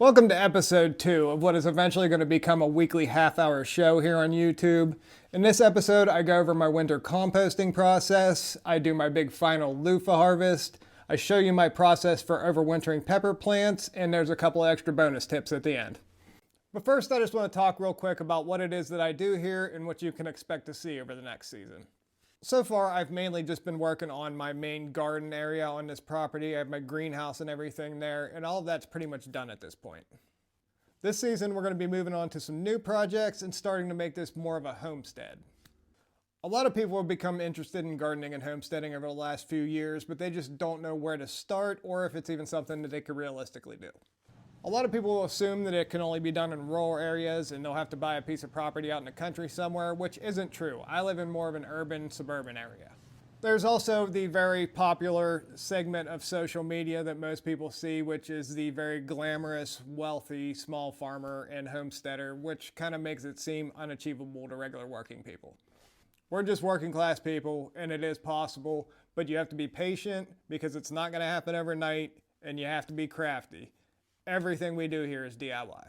Welcome to episode 2 of what is eventually going to become a weekly half-hour show here on YouTube. In this episode, I go over my winter composting process, I do my big final loofa harvest, I show you my process for overwintering pepper plants, and there's a couple of extra bonus tips at the end. But first, I just want to talk real quick about what it is that I do here and what you can expect to see over the next season. So far, I've mainly just been working on my main garden area on this property. I have my greenhouse and everything there, and all of that's pretty much done at this point. This season, we're going to be moving on to some new projects and starting to make this more of a homestead. A lot of people have become interested in gardening and homesteading over the last few years, but they just don't know where to start or if it's even something that they could realistically do. A lot of people will assume that it can only be done in rural areas and they'll have to buy a piece of property out in the country somewhere, which isn't true. I live in more of an urban, suburban area. There's also the very popular segment of social media that most people see, which is the very glamorous, wealthy, small farmer and homesteader, which kind of makes it seem unachievable to regular working people. We're just working class people and it is possible, but you have to be patient because it's not going to happen overnight and you have to be crafty. Everything we do here is DIY.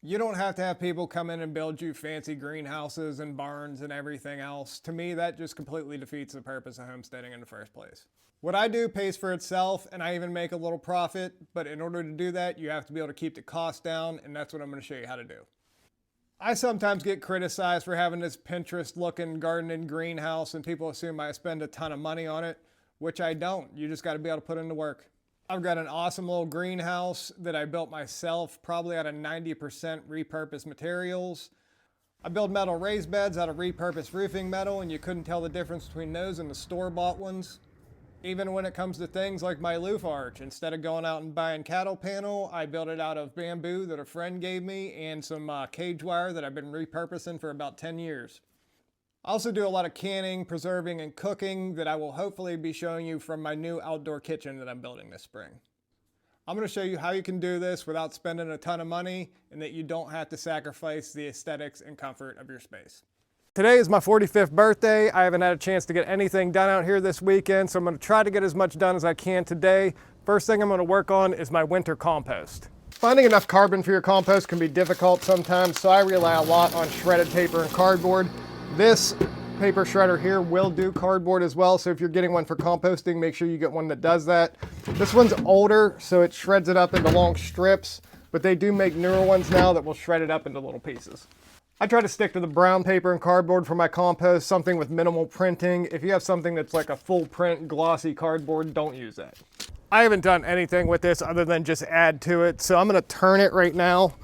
You don't have to have people come in and build you fancy greenhouses and barns and everything else. To me, that just completely defeats the purpose of homesteading in the first place. What I do pays for itself and I even make a little profit, but in order to do that, you have to be able to keep the cost down, and that's what I'm going to show you how to do. I sometimes get criticized for having this Pinterest-looking garden and greenhouse, and people assume I spend a ton of money on it, which I don't. You just got to be able to put in the work. I've got an awesome little greenhouse that I built myself, probably out of 90% repurposed materials. I build metal raised beds out of repurposed roofing metal, and you couldn't tell the difference between those and the store-bought ones. Even when it comes to things like my loof arch, instead of going out and buying cattle panel, I built it out of bamboo that a friend gave me and some cage wire that I've been repurposing for about 10 years. I also do a lot of canning, preserving, and cooking that I will hopefully be showing you from my new outdoor kitchen that I'm building this spring. I'm going to show you how you can do this without spending a ton of money and that you don't have to sacrifice the aesthetics and comfort of your space. Today is my 45th birthday. I haven't had a chance to get anything done out here this weekend, so I'm going to try to get as much done as I can today. First thing I'm going to work on is my winter compost. Finding enough carbon for your compost can be difficult sometimes, so I rely a lot on shredded paper and cardboard. This paper shredder here will do cardboard as well, so if you're getting one for composting, make sure you get one that does that. This one's older, so it shreds it up into long strips, but they do make newer ones now that will shred it up into little pieces. I try to stick to the brown paper and cardboard for my compost, something with minimal printing. If you have something that's like a full print glossy cardboard, don't use that. I haven't done anything with this other than just add to it, so I'm going to turn it right now.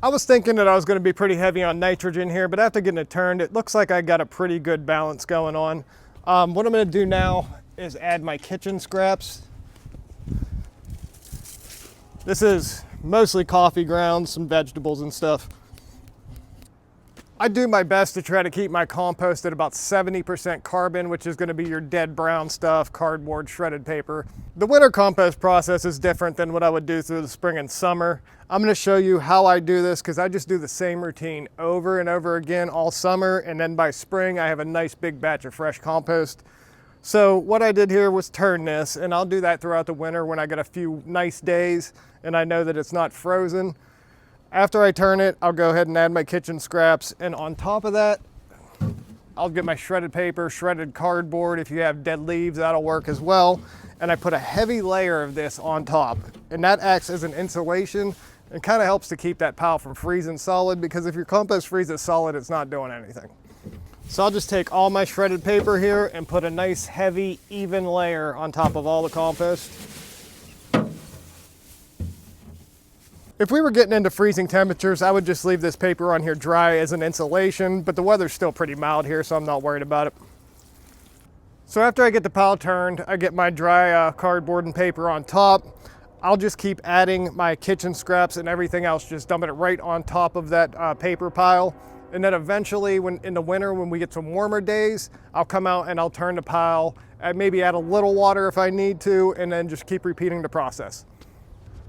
I was thinking that I was going to be pretty heavy on nitrogen here, but after getting it turned, it looks like I got a pretty good balance going on. What I'm going to do now is add my kitchen scraps. This is mostly coffee grounds, some vegetables and stuff. I do my best to try to keep my compost at about 70% carbon, which is going to be your dead brown stuff, cardboard, shredded paper. The winter compost process is different than what I would do through the spring and summer. I'm going to show you how I do this because I just do the same routine over and over again all summer, and then by spring I have a nice big batch of fresh compost. So what I did here was turn this, and I'll do that throughout the winter when I get a few nice days and I know that it's not frozen. After I turn it, I'll go ahead and add my kitchen scraps, and on top of that, I'll get my shredded paper, shredded cardboard. If you have dead leaves, that'll work as well. And I put a heavy layer of this on top, and that acts as an insulation and kind of helps to keep that pile from freezing solid, because if your compost freezes solid, it's not doing anything. So I'll just take all my shredded paper here and put a nice heavy, even layer on top of all the compost. If we were getting into freezing temperatures, I would just leave this paper on here dry as an insulation, but the weather's still pretty mild here, so I'm not worried about it. So after I get the pile turned, I get my dry cardboard and paper on top. I'll just keep adding my kitchen scraps and everything else, just dumping it right on top of that paper pile. And then eventually, in the winter, when we get some warmer days, I'll come out and I'll turn the pile, maybe add a little water if I need to, and then just keep repeating the process.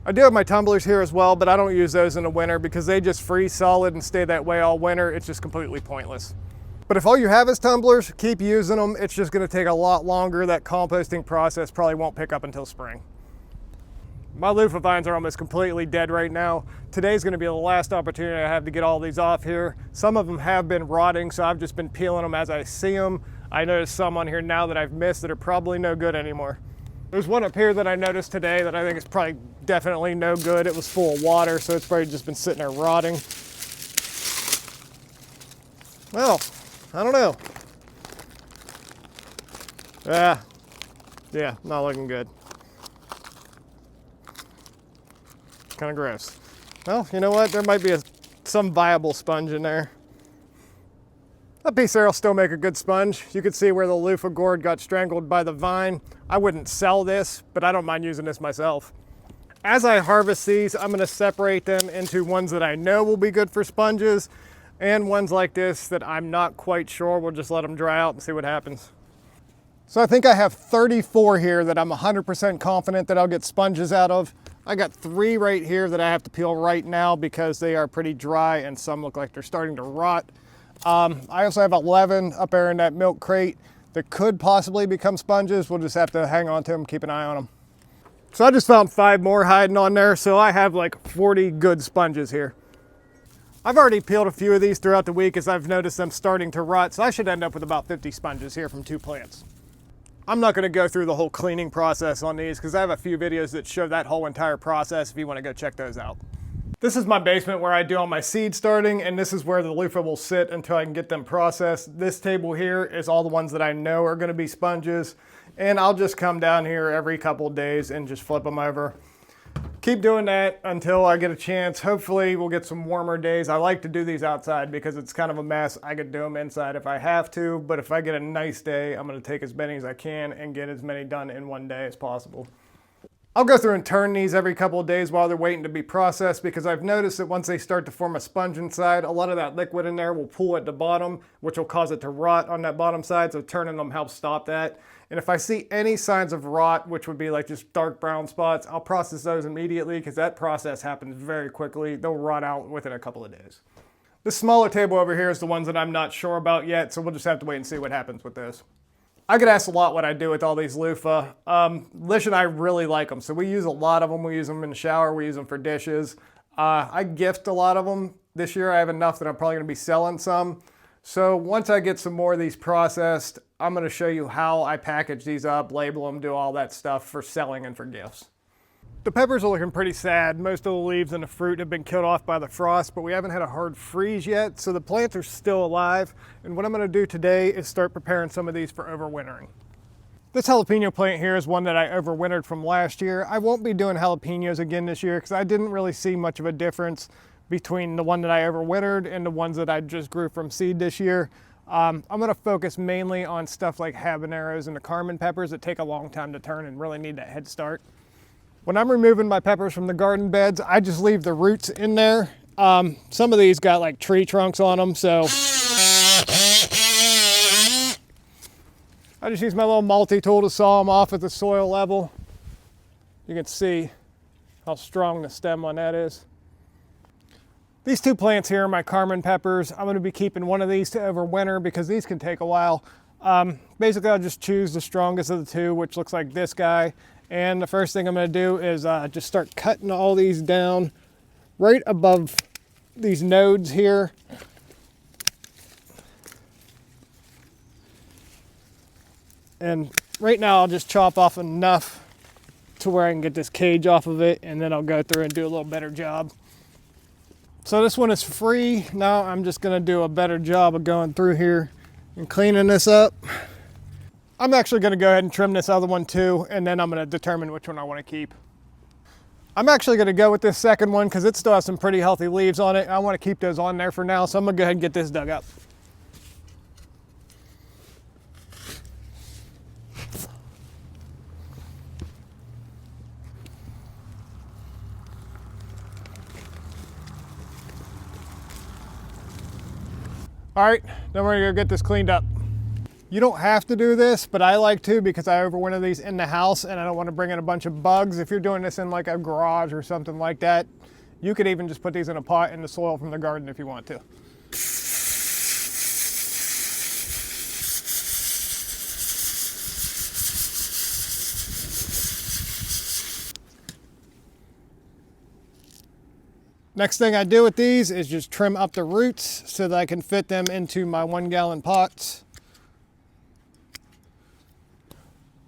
I do have my tumblers here as well, but I don't use those in the winter because they just freeze solid and stay that way all winter. It's just completely pointless. But if all you have is tumblers, keep using them. It's just gonna take a lot longer. That composting process probably won't pick up until spring. My loofah vines are almost completely dead right now. Today's gonna be the last opportunity I have to get all these off here. Some of them have been rotting, so I've just been peeling them as I see them. I noticed some on here now that I've missed that are probably no good anymore. There's one up here that I noticed today that I think is probably definitely no good. It was full of water, so it's probably just been sitting there rotting. Well, I don't know. Yeah, not looking good. Kind of gross. Well, you know what? There might be some viable sponge in there. That piece there will still make a good sponge. You can see where the Loof of Gourd got strangled by the vine. I wouldn't sell this, but I don't mind using this myself. As I harvest these, I'm gonna separate them into ones that I know will be good for sponges and ones like this that I'm not quite sure. We'll just let them dry out and see what happens. So I think I have 34 here that I'm 100% confident that I'll get sponges out of. I got 3 right here that I have to peel right now because they are pretty dry and some look like they're starting to rot. I also have 11 up there in that milk crate that could possibly become sponges. We'll just have to hang on to them, keep an eye on them. So I just found 5 more hiding on there, so I have like 40 good sponges here. I've already peeled a few of these throughout the week as I've noticed them starting to rot, so I should end up with about 50 sponges here from 2 plants. I'm not gonna go through the whole cleaning process on these because I have a few videos that show that whole entire process if you wanna go check those out. This is my basement where I do all my seed starting, and this is where the loofah will sit until I can get them processed. This table here is all the ones that I know are gonna be sponges, and I'll just come down here every couple of days and just flip them over. Keep doing that until I get a chance. Hopefully we'll get some warmer days. I like to do these outside because it's kind of a mess. I could do them inside if I have to, but if I get a nice day, I'm gonna take as many as I can and get as many done in one day as possible. I'll go through and turn these every couple of days while they're waiting to be processed because I've noticed that once they start to form a sponge inside, a lot of that liquid in there will pool at the bottom, which will cause it to rot on that bottom side, so turning them helps stop that. And if I see any signs of rot, which would be like just dark brown spots, I'll process those immediately because that process happens very quickly. They'll rot out within a couple of days. This smaller table over here is the ones that I'm not sure about yet, so we'll just have to wait and see what happens with those. I get asked a lot what I do with all these loofah. Lish and I really like them, so we use a lot of them. We use them in the shower, we use them for dishes. I gift a lot of them. This year I have enough that I'm probably gonna be selling some. So once I get some more of these processed, I'm gonna show you how I package these up, label them, do all that stuff for selling and for gifts. The peppers are looking pretty sad. Most of the leaves and the fruit have been killed off by the frost, but we haven't had a hard freeze yet, so the plants are still alive. And what I'm gonna do today is start preparing some of these for overwintering. This jalapeno plant here is one that I overwintered from last year. I won't be doing jalapenos again this year because I didn't really see much of a difference between the one that I overwintered and the ones that I just grew from seed this year. I'm gonna focus mainly on stuff like habaneros and the Carmen peppers that take a long time to turn and really need that head start. When I'm removing my peppers from the garden beds, I just leave the roots in there. Some of these got like tree trunks on them, so I just use my little multi-tool to saw them off at the soil level. You can see how strong the stem on that is. These 2 plants here are my Carmen peppers. I'm gonna be keeping one of these to overwinter because these can take a while. Basically, I'll just choose the strongest of the 2, which looks like this guy. And the first thing I'm gonna do is just start cutting all these down right above these nodes here. And right now I'll just chop off enough to where I can get this cage off of it, and then I'll go through and do a little better job. So this one is free. Now I'm just gonna do a better job of going through here and cleaning this up. I'm actually gonna go ahead and trim this other one too, and then I'm gonna determine which one I wanna keep. I'm actually gonna go with this second one because it still has some pretty healthy leaves on it. I wanna keep those on there for now, so I'm gonna go ahead and get this dug up. All right, then we're gonna go get this cleaned up. You don't have to do this, but I like to because I overwinter these in the house and I don't want to bring in a bunch of bugs. If you're doing this in like a garage or something like that, you could even just put these in a pot in the soil from the garden if you want to. Next thing I do with these is just trim up the roots so that I can fit them into my 1-gallon pots.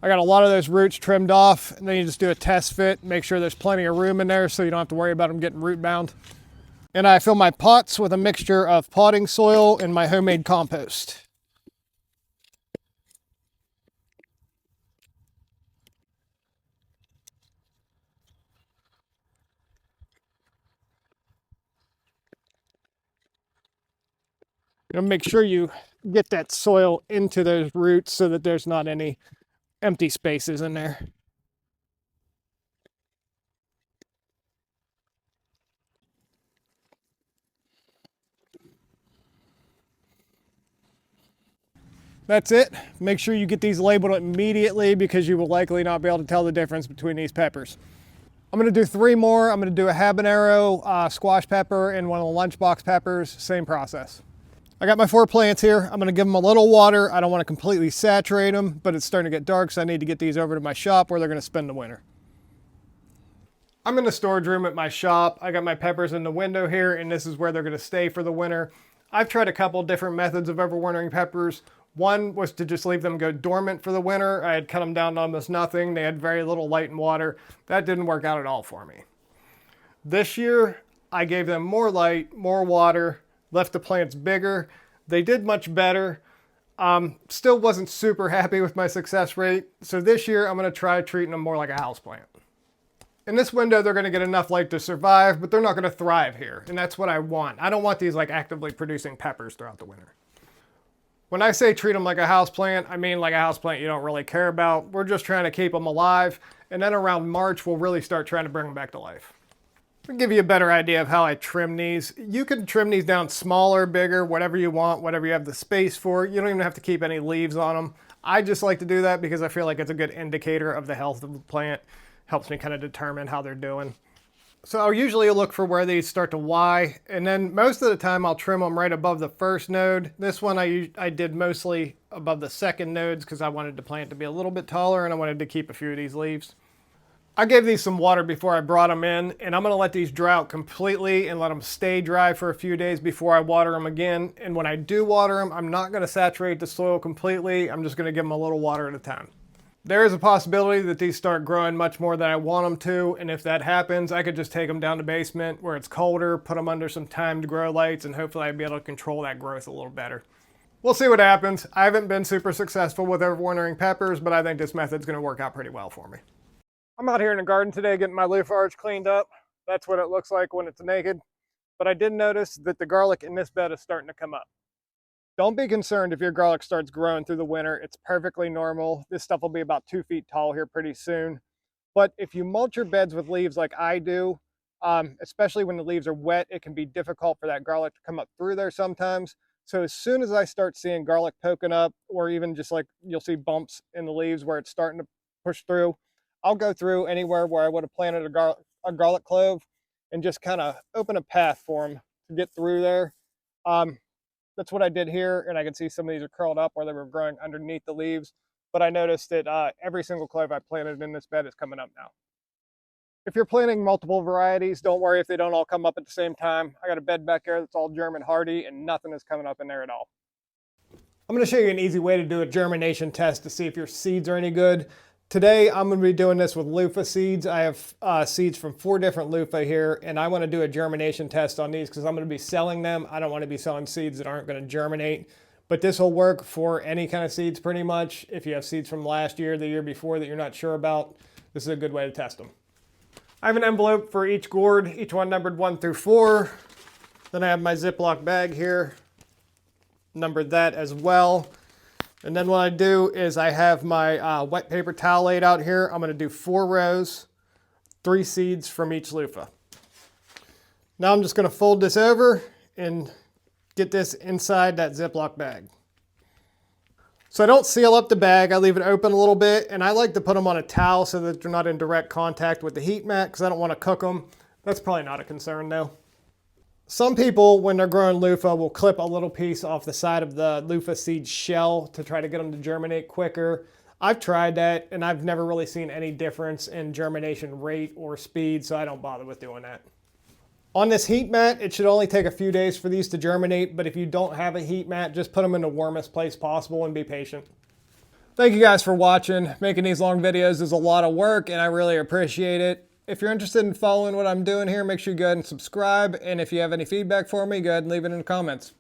I got a lot of those roots trimmed off, and then you just do a test fit, make sure there's plenty of room in there so you don't have to worry about them getting root bound. And I fill my pots with a mixture of potting soil and my homemade compost. Make sure you get that soil into those roots so that there's not any empty spaces in there. That's it. Make sure you get these labeled immediately because you will likely not be able to tell the difference between these peppers. I'm going to do 3 more. I'm going to do a habanero, squash pepper, and one of the lunchbox peppers. Same process. I got my 4 plants here. I'm going to give them a little water. I don't want to completely saturate them, but it's starting to get dark, so I need to get these over to my shop where they're going to spend the winter. I'm in the storage room at my shop. I got my peppers in the window here, and this is where they're going to stay for the winter. I've tried a couple different methods of overwintering peppers. One was to just leave them go dormant for the winter. I had cut them down to almost nothing. They had very little light and water. That didn't work out at all for me. This year, I gave them more light, more water, left the plants bigger. They did much better. Still wasn't super happy with my success rate. So this year, I'm going to try treating them more like a houseplant. In this window, they're going to get enough light to survive, but they're not going to thrive here. And that's what I want. I don't want these like actively producing peppers throughout the winter. When I say treat them like a houseplant, I mean like a houseplant you don't really care about. We're just trying to keep them alive. And then around March, we'll really start trying to bring them back to life. To give you a better idea of how I trim these, you can trim these down smaller, bigger, whatever you want, whatever you have the space for. You don't even have to keep any leaves on them. I just like to do that because I feel like it's a good indicator of the health of the plant. Helps me kind of determine how they're doing. So I'll usually look for where these start to Y, and then most of the time I'll trim them right above the first node. This one I did mostly above the second nodes because I wanted the plant to be a little bit taller and I wanted to keep a few of these leaves. I gave these some water before I brought them in, and I'm going to let these dry out completely and let them stay dry for a few days before I water them again. And when I do water them, I'm not going to saturate the soil completely. I'm just going to give them a little water at a time. There is a possibility that these start growing much more than I want them to, and if that happens, I could just take them down to the basement where it's colder, put them under some timed grow lights, and hopefully I'd be able to control that growth a little better. We'll see what happens. I haven't been super successful with overwintering peppers, but I think this method's going to work out pretty well for me. I'm out here in the garden today getting my leaf arch cleaned up. That's what it looks like when it's naked. But I did notice that the garlic in this bed is starting to come up. Don't be concerned if your garlic starts growing through the winter. It's perfectly normal. This stuff will be about 2 feet tall here pretty soon. But if you mulch your beds with leaves like I do, especially when the leaves are wet, it can be difficult for that garlic to come up through there sometimes. So as soon as I start seeing garlic poking up, or even just like you'll see bumps in the leaves where it's starting to push through, I'll go through anywhere where I would have planted a garlic clove and just kind of open a path for them to get through there. That's what I did here, and I can see some of these are curled up where they were growing underneath the leaves. But I noticed that every single clove I planted in this bed is coming up now. If you're planting multiple varieties, don't worry if they don't all come up at the same time. I got a bed back there that's all German hardy, and nothing is coming up in there at all. I'm going to show you an easy way to do a germination test to see if your seeds are any good. Today, I'm going to be doing this with loofa seeds. I have seeds from 4 different loofa here, and I want to do a germination test on these because I'm going to be selling them. I don't want to be selling seeds that aren't going to germinate, but this will work for any kind of seeds pretty much. If you have seeds from last year, the year before that you're not sure about, this is a good way to test them. I have an envelope for each gourd, each one numbered 1 through 4. Then I have my Ziploc bag here, numbered that as well. And then what I do is I have my wet paper towel laid out here. I'm going to do 4 rows, 3 seeds from each loofah. Now I'm just going to fold this over and get this inside that Ziploc bag. So I don't seal up the bag. I leave it open a little bit, and I like to put them on a towel so that they're not in direct contact with the heat mat because I don't want to cook them. That's probably not a concern though. Some people, when they're growing loofah, will clip a little piece off the side of the loofah seed shell to try to get them to germinate quicker. I've tried that, and I've never really seen any difference in germination rate or speed, so I don't bother with doing that. On this heat mat, it should only take a few days for these to germinate, but if you don't have a heat mat, just put them in the warmest place possible and be patient. Thank you guys for watching. Making these long videos is a lot of work and I really appreciate it. If you're interested in following what I'm doing here, make sure you go ahead and subscribe. And if you have any feedback for me, go ahead and leave it in the comments.